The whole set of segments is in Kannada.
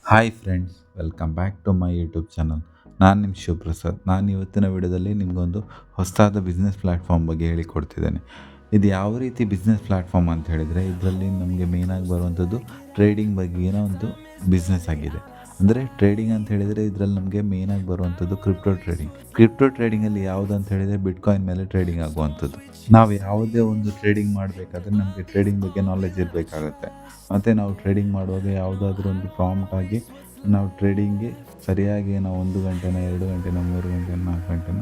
Hi friends, welcome back to my YouTube channel. ನಾನು ನಿಮ್ಮ ಶಿವಪ್ರಸಾದ್. ನಾನು ಇವತ್ತಿನ ವಿಡಿಯೋದಲ್ಲಿ ನಿಮಗೊಂದು ಹೊಸದಾದ ಬಿಸ್ನೆಸ್ ಪ್ಲ್ಯಾಟ್ಫಾರ್ಮ್ ಬಗ್ಗೆ ಹೇಳಿಕೊಡ್ತಿದ್ದೇನೆ. ಇದು ಯಾವ ರೀತಿ ಬಿಸ್ನೆಸ್ ಪ್ಲ್ಯಾಟ್ಫಾರ್ಮ್ ಅಂತ ಹೇಳಿದರೆ, ಇದರಲ್ಲಿ ನಮಗೆ ಮೇಯ್ನಾಗಿ ಬರುವಂಥದ್ದು ಟ್ರೇಡಿಂಗ್ ಬಗ್ಗೆನ ಒಂದು ಬಿಸ್ನೆಸ್ ಆಗಿದೆ. ಅಂದರೆ ಟ್ರೇಡಿಂಗ್ ಅಂತ ಹೇಳಿದರೆ ಇದರಲ್ಲಿ ನಮಗೆ ಮೇಯ್ನಾಗಿ ಬರುವಂಥದ್ದು ಕ್ರಿಪ್ಟೋ ಟ್ರೇಡಿಂಗಲ್ಲಿ ಯಾವುದು ಅಂತ ಹೇಳಿದರೆ ಬಿಟ್ಕಾಯಿನ್ ಮೇಲೆ ಟ್ರೇಡಿಂಗ್ ಆಗುವಂಥದ್ದು. ನಾವು ಯಾವುದೇ ಒಂದು ಟ್ರೇಡಿಂಗ್ ಮಾಡಬೇಕಾದ್ರೆ ನಮಗೆ ಟ್ರೇಡಿಂಗ್ ಬಗ್ಗೆ ನಾಲೆಜ್ ಇರಬೇಕಾಗತ್ತೆ. ಮತ್ತು ನಾವು ಟ್ರೇಡಿಂಗ್ ಮಾಡುವಾಗ ಯಾವುದಾದ್ರೂ ಒಂದು ಪ್ರಾಂಪ್ಟ್ ಆಗಿ ನಾವು ಟ್ರೇಡಿಂಗ್ಗೆ ಸರಿಯಾಗಿ ನಾವು 1 ಗಂಟೆನ 2 ಗಂಟೆನ 3 ಗಂಟೆನ 4 ಗಂಟೆನ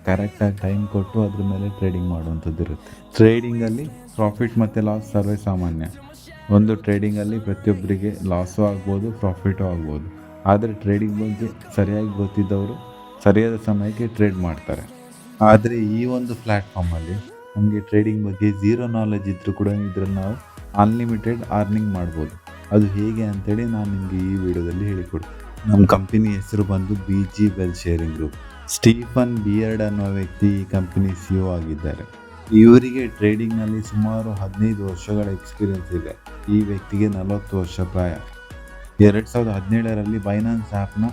ಕರೆಕ್ಟಾಗಿ ಟೈಮ್ ಕೊಟ್ಟು ಅದ್ರ ಮೇಲೆ ಟ್ರೇಡಿಂಗ್ ಮಾಡುವಂಥದ್ದು ಇರುತ್ತೆ. ಟ್ರೇಡಿಂಗಲ್ಲಿ ಪ್ರಾಫಿಟ್ ಮತ್ತು ಲಾಸ್ ಸರ್ವೇ ಸಾಮಾನ್ಯ. ಒಂದು ಟ್ರೇಡಿಂಗಲ್ಲಿ ಪ್ರತಿಯೊಬ್ಬರಿಗೆ ಲಾಸು ಆಗ್ಬೋದು, ಪ್ರಾಫಿಟು ಆಗ್ಬೋದು. ಆದರೆ ಟ್ರೇಡಿಂಗ್ ಬಗ್ಗೆ ಸರಿಯಾಗಿ ಗೊತ್ತಿದ್ದವರು ಸರಿಯಾದ ಸಮಯಕ್ಕೆ ಟ್ರೇಡ್ ಮಾಡ್ತಾರೆ. ಆದರೆ ಈ ಒಂದು ಪ್ಲ್ಯಾಟ್ಫಾರ್ಮಲ್ಲಿ ನಮಗೆ ಟ್ರೇಡಿಂಗ್ ಬಗ್ಗೆ ಝೀರೋ ನಾಲೆಜ್ ಇದ್ದರೂ ಕೂಡ ಇದರಲ್ಲಿ ನಾವು ಅನ್ಲಿಮಿಟೆಡ್ ಅರ್ನಿಂಗ್ ಮಾಡ್ಬೋದು. ಅದು ಹೇಗೆ ಅಂತೇಳಿ ನಾನು ನಿಮಗೆ ಈ ವಿಡಿಯೋದಲ್ಲಿ ಹೇಳಿಕೊಡ್ತೀನಿ. ನಮ್ಮ ಕಂಪನಿ ಹೆಸರು ಬಂದು BG wealth sharing group. Stephen Beard ಅನ್ನೋ ವ್ಯಕ್ತಿ ಈ ಕಂಪನಿ CEO ಆಗಿದ್ದಾರೆ. ಇವರಿಗೆ ಟ್ರೇಡಿಂಗ್ನಲ್ಲಿ ಸುಮಾರು 15 ವರ್ಷಗಳ ಎಕ್ಸ್ಪೀರಿಯನ್ಸ್ ಇದೆ. ಈ ವ್ಯಕ್ತಿಗೆ 40 ವರ್ಷ ಪ್ರಾಯ. 2017ರಲ್ಲಿ ಬೈನಾನ್ಸ್ ಆ್ಯಪ್ನ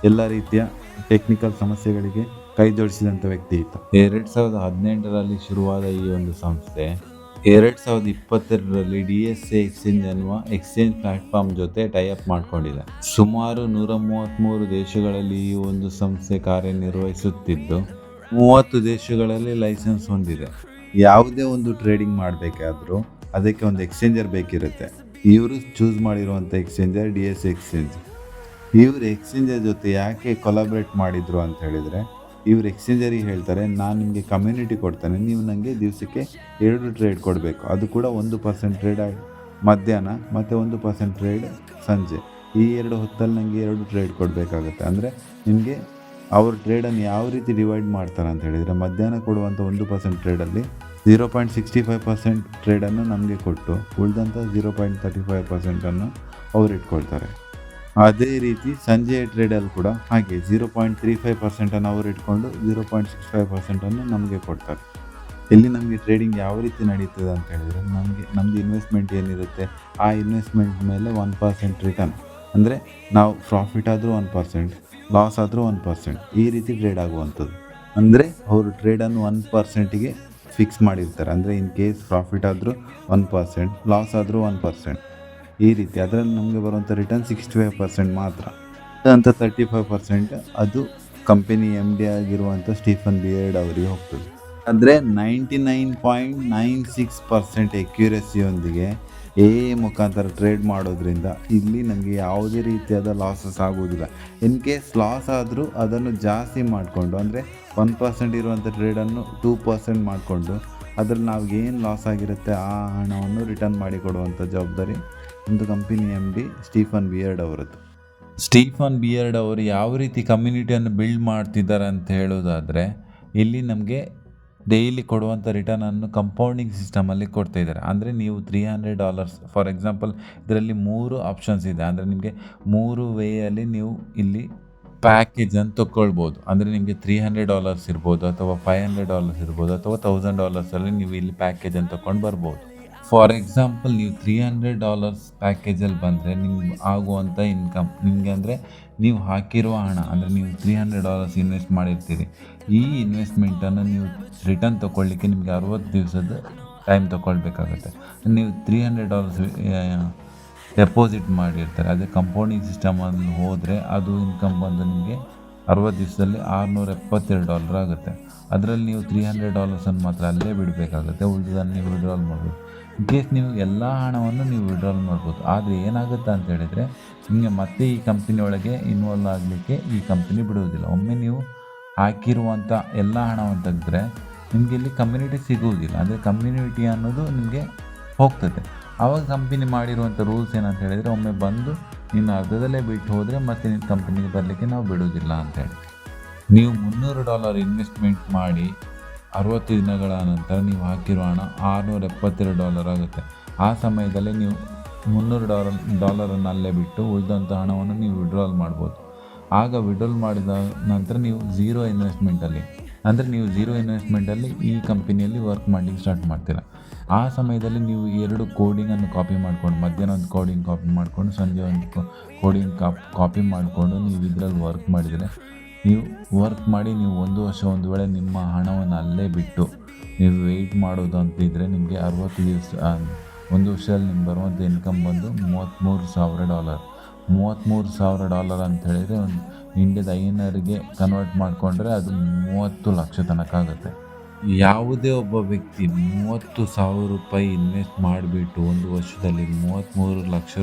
ಎಲ್ಲ ರೀತಿಯ ಟೆಕ್ನಿಕಲ್ ಸಮಸ್ಯೆಗಳಿಗೆ ಕೈ ಜೋಡಿಸಿದಂಥ ವ್ಯಕ್ತಿ ಇತ್ತು. 2018ರಲ್ಲಿ ಶುರುವಾದ ಈ ಒಂದು ಸಂಸ್ಥೆ 2022ರಲ್ಲಿ DSA ಎಕ್ಸ್ಚೇಂಜ್ ಅನ್ನುವ ಎಕ್ಸ್ಚೇಂಜ್ ಪ್ಲ್ಯಾಟ್ಫಾರ್ಮ್ ಜೊತೆ ಟೈಅಪ್ ಮಾಡಿಕೊಂಡಿದೆ. ಸುಮಾರು 133 ದೇಶಗಳಲ್ಲಿ ಈ ಒಂದು ಸಂಸ್ಥೆ ಕಾರ್ಯನಿರ್ವಹಿಸುತ್ತಿದ್ದು 30 ದೇಶಗಳಲ್ಲಿ ಲೈಸೆನ್ಸ್ ಹೊಂದಿದೆ. ಯಾವುದೇ ಒಂದು ಟ್ರೇಡಿಂಗ್ ಮಾಡಬೇಕಾದ್ರೂ ಅದಕ್ಕೆ ಒಂದು ಎಕ್ಸ್ಚೇಂಜರ್ ಬೇಕಿರುತ್ತೆ. ಇವರು ಚೂಸ್ ಮಾಡಿರುವಂಥ ಎಕ್ಸ್ಚೇಂಜರ್ DSA ಎಕ್ಸ್ಚೇಂಜ್. ಇವರು ಎಕ್ಸ್ಚೇಂಜರ್ ಜೊತೆ ಯಾಕೆ ಕೊಲಾಬ್ರೇಟ್ ಮಾಡಿದರು ಅಂತ ಹೇಳಿದರೆ, ಇವರು ಎಕ್ಸ್ಚೇಂಜರಿಗೆ ಹೇಳ್ತಾರೆ, ನಾನು ನಿಮಗೆ ಕಮ್ಯುನಿಟಿ ಕೊಡ್ತೇನೆ, ನೀವು ನನಗೆ ದಿವಸಕ್ಕೆ 2 ಟ್ರೇಡ್ ಕೊಡಬೇಕು. ಅದು ಕೂಡ 1% ಟ್ರೇಡ್ ಮಧ್ಯಾಹ್ನ ಮತ್ತು 1% ಟ್ರೇಡ್ ಸಂಜೆ. ಈ 2 ಹೊತ್ತಲ್ಲಿ ನನಗೆ 2 ಟ್ರೇಡ್ ಕೊಡಬೇಕಾಗುತ್ತೆ. ಅಂದರೆ ನಿಮಗೆ ಅವ್ರ ಟ್ರೇಡನ್ನು ಯಾವ ರೀತಿ ಡಿವೈಡ್ ಮಾಡ್ತಾರೆ ಅಂತ ಹೇಳಿದರೆ, ಮಧ್ಯಾಹ್ನ ಕೊಡುವಂಥ 1% ಟ್ರೇಡಲ್ಲಿ 0.65% ಟ್ರೇಡನ್ನು ನಮಗೆ ಕೊಟ್ಟು ಉಳಿದಂಥ 0.35% ಅವ್ರು ಇಟ್ಕೊಳ್ತಾರೆ. ಅದೇ ರೀತಿ ಸಂಜೆಯ ಟ್ರೇಡಲ್ಲಿ ಕೂಡ ಹಾಗೆ 0.35% ಅವ್ರು ಇಟ್ಕೊಂಡು 0.65% ನಮಗೆ ಕೊಡ್ತಾರೆ. ಇಲ್ಲಿ ನಮಗೆ ಟ್ರೇಡಿಂಗ್ ಯಾವ ರೀತಿ ನಡೀತದೆ ಅಂತ ಹೇಳಿದರೆ, ನಮ್ಮದು ಇನ್ವೆಸ್ಟ್ಮೆಂಟ್ ಏನಿರುತ್ತೆ ಆ ಇನ್ವೆಸ್ಟ್ಮೆಂಟ್ ಮೇಲೆ 1% ರಿಟರ್ನ್. ಅಂದರೆ ನಾವು ಪ್ರಾಫಿಟ್ ಆದರೂ 1%, ಲಾಸ್ ಆದರೂ 1%, ಈ ರೀತಿ ಟ್ರೇಡ್ ಆಗುವಂಥದ್ದು. ಅಂದರೆ ಅವರು ಟ್ರೇಡನ್ನು 1%ಗೆ ಫಿಕ್ಸ್ ಮಾಡಿರ್ತಾರೆ. ಅಂದರೆ ಇನ್ ಕೇಸ್ ಪ್ರಾಫಿಟ್ ಆದರೂ 1%, ಲಾಸ್ ಆದರೂ 1%, ಈ ರೀತಿ. ಅದರಲ್ಲಿ ನಮಗೆ ಬರುವಂಥ ರಿಟರ್ನ್ 65% ಮಾತ್ರ. ಅಂತ 35% ಅದು ಕಂಪನಿ MD ಆಗಿರುವಂಥ ಸ್ಟೀಫನ್ ಬಿಯರ್ಡ್ ಅವರಿಗೆ ಹೋಗ್ತದೆ. ಅಂದರೆ 99.96% ಎಕ್ಯುರೆಸಿಯೊಂದಿಗೆ ಮುಖಾಂತರ ಟ್ರೇಡ್ ಮಾಡೋದ್ರಿಂದ ಇಲ್ಲಿ ನಮಗೆ ಯಾವುದೇ ರೀತಿಯಾದ ಲಾಸಸ್ ಆಗೋದಿಲ್ಲ. ಇನ್ ಕೇಸ್ ಲಾಸ್ ಆದರೂ ಅದನ್ನು ಜಾಸ್ತಿ ಮಾಡಿಕೊಂಡು, ಅಂದರೆ 1% ಇರುವಂಥ ಟ್ರೇಡನ್ನು 2% ಮಾಡಿಕೊಂಡು ಅದರಲ್ಲಿ ನಾವು ಏನು ಲಾಸ್ ಆಗಿರುತ್ತೆ ಆ ಹಣವನ್ನು ರಿಟರ್ನ್ ಮಾಡಿ ಕೊಡುವಂಥ ಜವಾಬ್ದಾರಿ ಒಂದು ಕಂಪನಿ MD ಸ್ಟೀಫನ್ ಬಿಯರ್ಡ್ ಅವರದ್ದು. ಸ್ಟೀಫನ್ ಬಿಯರ್ಡ್ ಅವರು ಯಾವ ರೀತಿ ಕಮ್ಯುನಿಟಿಯನ್ನು ಬಿಲ್ಡ್ ಮಾಡ್ತಿದ್ದಾರೆ ಅಂತ ಹೇಳೋದಾದರೆ, ಇಲ್ಲಿ ನಮಗೆ ಡೈಲಿ ಕೊಡುವಂಥ ರಿಟರ್ನನ್ನು ಕಂಪೌಂಡಿಂಗ್ ಸಿಸ್ಟಮಲ್ಲಿ ಕೊಡ್ತಾ ಇದ್ದಾರೆ. ಅಂದರೆ ನೀವು $300, ಫಾರ್ ಎಕ್ಸಾಂಪಲ್ ಇದರಲ್ಲಿ 3 ಆಪ್ಷನ್ಸ್ ಇದೆ. ಅಂದರೆ ನಿಮಗೆ 3 ವೇಯಲ್ಲಿ ನೀವು ಇಲ್ಲಿ ಪ್ಯಾಕೇಜನ್ನು ತೊಗೊಳ್ಬೋದು. ಅಂದರೆ ನಿಮಗೆ $300 ಇರ್ಬೋದು, ಅಥವಾ $500 ಇರ್ಬೋದು, ಅಥವಾ $1000 ನೀವು ಇಲ್ಲಿ ಪ್ಯಾಕೇಜನ್ನು ತೊಗೊಂಡು ಬರ್ಬೋದು. ಫಾರ್ ಎಕ್ಸಾಂಪಲ್ ನೀವು $300 ಪ್ಯಾಕೇಜಲ್ಲಿ ಬಂದರೆ ನಿಮ್ಗೆ ಆಗುವಂಥ ಇನ್ಕಮ್ ನಿಮಗೆ, ಅಂದರೆ ನೀವು ಹಾಕಿರುವ ಹಣ, ಅಂದರೆ ನೀವು $300 ಇನ್ವೆಸ್ಟ್ ಮಾಡಿರ್ತೀರಿ, ಈ ಇನ್ವೆಸ್ಟ್ಮೆಂಟನ್ನು ನೀವು ರಿಟರ್ನ್ ತೊಗೊಳ್ಳಿಕ್ಕೆ ನಿಮಗೆ 60 ದಿವಸದ ಟೈಮ್ ತೊಗೊಳ್ಬೇಕಾಗತ್ತೆ. ನೀವು $300 ಡೆಪಾಸಿಟ್ ಮಾಡಿರ್ತಾರೆ. ಅದೇ ಕಂಪೌಂಡಿಂಗ್ ಸಿಸ್ಟಮಲ್ಲಿ ಹೋದರೆ ಅದು ಇನ್ಕಮ್ ಬಂದು ನಿಮಗೆ 60 ದಿವಸದಲ್ಲಿ $672 ಆಗುತ್ತೆ. ಅದರಲ್ಲಿ ನೀವು $300 ಮಾತ್ರ ಅಲ್ಲೇ ಬಿಡಬೇಕಾಗುತ್ತೆ, ಉಳಿದನ್ನು ನೀವು ವಿಡ್ರಾಲ್ ಮಾಡ್ಬೋದು. ಇನ್ ಕೇಸ್ ನೀವು ಎಲ್ಲ ಹಣವನ್ನು ನೀವು ವಿಡ್ರಾಲ್ ಮಾಡ್ಬೋದು. ಆದರೆ ಏನಾಗುತ್ತೆ ಅಂತ ಹೇಳಿದರೆ, ನಿಮಗೆ ಮತ್ತೆ ಈ ಕಂಪನಿ ಒಳಗೆ ಇನ್ವಾಲ್ವ್ ಆಗಲಿಕ್ಕೆ ಈ ಕಂಪನಿ ಬಿಡುವುದಿಲ್ಲ. ಒಮ್ಮೆ ನೀವು ಹಾಕಿರುವಂಥ ಎಲ್ಲ ಹಣವನ್ನು ತೆಗೆದ್ರೆ ನಿಮಗೆ ಇಲ್ಲಿ ಕಮ್ಯುನಿಟಿ ಸಿಗುವುದಿಲ್ಲ. ಅಂದರೆ ಕಮ್ಯುನಿಟಿ ಅನ್ನೋದು ನಿಮಗೆ ಹೋಗ್ತದೆ. ಆವಾಗ ಕಂಪನಿ ಮಾಡಿರುವಂಥ ರೂಲ್ಸ್ ಏನಂತ ಹೇಳಿದರೆ, ಒಮ್ಮೆ ಬಂದು ನೀನು ಅರ್ಧದಲ್ಲೇ ಬಿಟ್ಟು ಹೋದರೆ ಮತ್ತೆ ನಿನ್ನ ಕಂಪನಿಗೆ ಬರಲಿಕ್ಕೆ ನಾವು ಬಿಡುವುದಿಲ್ಲ ಅಂತೇಳಿ. ನೀವು $300 ಇನ್ವೆಸ್ಟ್ಮೆಂಟ್ ಮಾಡಿ 60 ದಿನಗಳ ನಂತರ ನೀವು ಹಾಕಿರೋ ಹಣ $672 ಆಗುತ್ತೆ. ಆ ಸಮಯದಲ್ಲಿ ನೀವು $300 ಅಲ್ಲೇ ಬಿಟ್ಟು ಉಳಿದಂಥ ಹಣವನ್ನು ನೀವು ವಿಡ್ರಾಲ್ ಮಾಡ್ಬೋದು. ಆಗ ವಿಡ್ರಾಲ್ ಮಾಡಿದ ನಂತರ ನೀವು 0 ಇನ್ವೆಸ್ಟ್ಮೆಂಟಲ್ಲಿ, ಅಂದರೆ ನೀವು ಝೀರೋ ಇನ್ವೆಸ್ಟ್ಮೆಂಟಲ್ಲಿ ಈ ಕಂಪನಿಯಲ್ಲಿ ವರ್ಕ್ ಮಾಡಲಿಕ್ಕೆ ಸ್ಟಾರ್ಟ್ ಮಾಡ್ತೀರ. ಆ ಸಮಯದಲ್ಲಿ ನೀವು 2 ಕೋಡಿಂಗನ್ನು ಕಾಪಿ ಮಾಡ್ಕೊಂಡು, ಮಧ್ಯಾಹ್ನ ಒಂದು ಕೋಡಿಂಗ್ ಕಾಪಿ ಮಾಡಿಕೊಂಡು, ಸಂಜೆ ಒಂದು ಕೋಡಿಂಗ್ ಕಾಪಿ ಮಾಡಿಕೊಂಡು ನೀವು ಇದರಲ್ಲಿ ವರ್ಕ್ ಮಾಡಿದರೆ, ನೀವು ವರ್ಕ್ ಮಾಡಿ ನೀವು 1 ವರ್ಷ ಒಂದು ವೇಳೆ ನಿಮ್ಮ ಹಣವನ್ನು ಅಲ್ಲೇ ಬಿಟ್ಟು ನೀವು ವೆಯ್ಟ್ ಮಾಡೋದು ಅಂತಿದ್ದರೆ, ನಿಮಗೆ 60 ದಿವಸ 1 ವರ್ಷದಲ್ಲಿ ನಿಮ್ಗೆ ಬರುವಂಥ ಇನ್ಕಮ್ ಬಂದು $33,000. $33,000 ಅಂತ ಹೇಳಿದರೆ ಒಂದು ಇಂಡಿಯಾದ ಐನರಿಗೆ ಕನ್ವರ್ಟ್ ಮಾಡಿಕೊಂಡ್ರೆ ಅದು 30 ಲಕ್ಷ ತನಕ ಆಗುತ್ತೆ. ಯಾವುದೇ ಒಬ್ಬ ವ್ಯಕ್ತಿ $30,000 ಇನ್ವೆಸ್ಟ್ ಮಾಡಿಬಿಟ್ಟು 1 ವರ್ಷದಲ್ಲಿ $33 ಲಕ್ಷ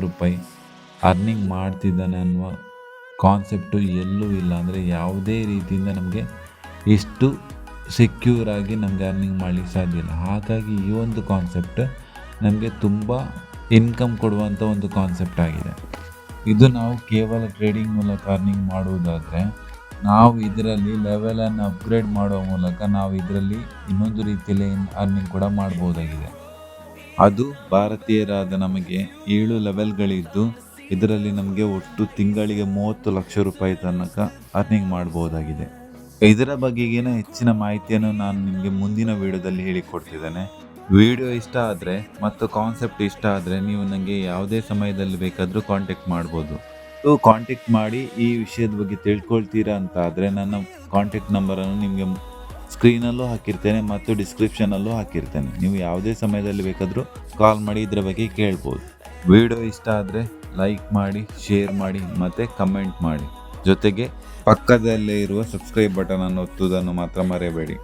ಅರ್ನಿಂಗ್ ಮಾಡ್ತಿದ್ದಾನೆ ಅನ್ನುವ ಕಾನ್ಸೆಪ್ಟು ಎಲ್ಲೂ ಇಲ್ಲ. ಅಂದರೆ ಯಾವುದೇ ರೀತಿಯಿಂದ ನಮಗೆ ಇಷ್ಟು ಸೆಕ್ಯೂರಾಗಿ ನಮಗೆ ಅರ್ನಿಂಗ್ ಮಾಡಲಿಕ್ಕೆ ಸಾಧ್ಯ ಇಲ್ಲ. ಹಾಗಾಗಿ ಈ ಒಂದು ಕಾನ್ಸೆಪ್ಟ್ ನಮಗೆ ತುಂಬ ಇನ್ಕಮ್ ಕೊಡುವಂಥ ಒಂದು ಕಾನ್ಸೆಪ್ಟ್ ಆಗಿದೆ. ಇದು ನಾವು ಕೇವಲ ಟ್ರೇಡಿಂಗ್ ಮೂಲಕ ಅರ್ನಿಂಗ್ ಮಾಡುವುದಾದರೆ, ನಾವು ಇದರಲ್ಲಿ ಲೆವೆಲನ್ನು ಅಪ್ಗ್ರೇಡ್ ಮಾಡುವ ಮೂಲಕ ನಾವು ಇದರಲ್ಲಿ ಇನ್ನೊಂದು ರೀತಿಯಲ್ಲಿ ಅರ್ನಿಂಗ್ ಕೂಡ ಮಾಡ್ಬೋದಾಗಿದೆ. ಅದು ಭಾರತೀಯರಾದ ನಮಗೆ 7 ಲೆವೆಲ್ಗಳಿದ್ದು, ಇದರಲ್ಲಿ ನಮಗೆ ಒಟ್ಟು ತಿಂಗಳಿಗೆ $30 ಲಕ್ಷ ತನಕ ಅರ್ನಿಂಗ್ ಮಾಡ್ಬೋದಾಗಿದೆ. ಇದರ ಬಗೆಗಿನ ಹೆಚ್ಚಿನ ಮಾಹಿತಿಯನ್ನು ನಾನು ನಿಮಗೆ ಮುಂದಿನ ವಿಡಿಯೋದಲ್ಲಿ ಹೇಳಿಕೊಡ್ತಿದ್ದೇನೆ. ವಿಡಿಯೋ ಇಷ್ಟ ಆದರೆ ಮತ್ತು ಕಾನ್ಸೆಪ್ಟ್ ಇಷ್ಟ ಆದರೆ ನೀವು ನನಗೆ ಯಾವುದೇ ಸಮಯದಲ್ಲಿ ಬೇಕಾದರೂ ಕಾಂಟ್ಯಾಕ್ಟ್ ಮಾಡ್ಬೋದು. ಕಾಂಟ್ಯಾಕ್ಟ್ ಮಾಡಿ ಈ ವಿಷಯದ ಬಗ್ಗೆ ತಿಳ್ಕೊಳ್ತೀರಾ ಅಂತ ಆದರೆ ನನ್ನ ಕಾಂಟ್ಯಾಕ್ಟ್ ನಂಬರನ್ನು ನಿಮಗೆ ಸ್ಕ್ರೀನಲ್ಲೂ ಹಾಕಿರ್ತೇನೆ ಮತ್ತು ಡಿಸ್ಕ್ರಿಪ್ಷನಲ್ಲೂ ಹಾಕಿರ್ತೇನೆ. ನೀವು ಯಾವುದೇ ಸಮಯದಲ್ಲಿ ಬೇಕಾದರೂ ಕಾಲ್ ಮಾಡಿ ಇದರ ಬಗ್ಗೆ ಕೇಳ್ಬೋದು. ವಿಡಿಯೋ ಇಷ್ಟ ಆದರೆ ಲೈಕ್ ಮಾಡಿ, ಶೇರ್ ಮಾಡಿ ಮತ್ತು ಕಮೆಂಟ್ ಮಾಡಿ. ಜೊತೆಗೆ ಪಕ್ಕದಲ್ಲೇ ಇರುವ ಸಬ್ಸ್ಕ್ರೈಬ್ ಬಟನನ್ನು ಒತ್ತುವುದನ್ನು ಮಾತ್ರ ಮರೆಯಬೇಡಿ.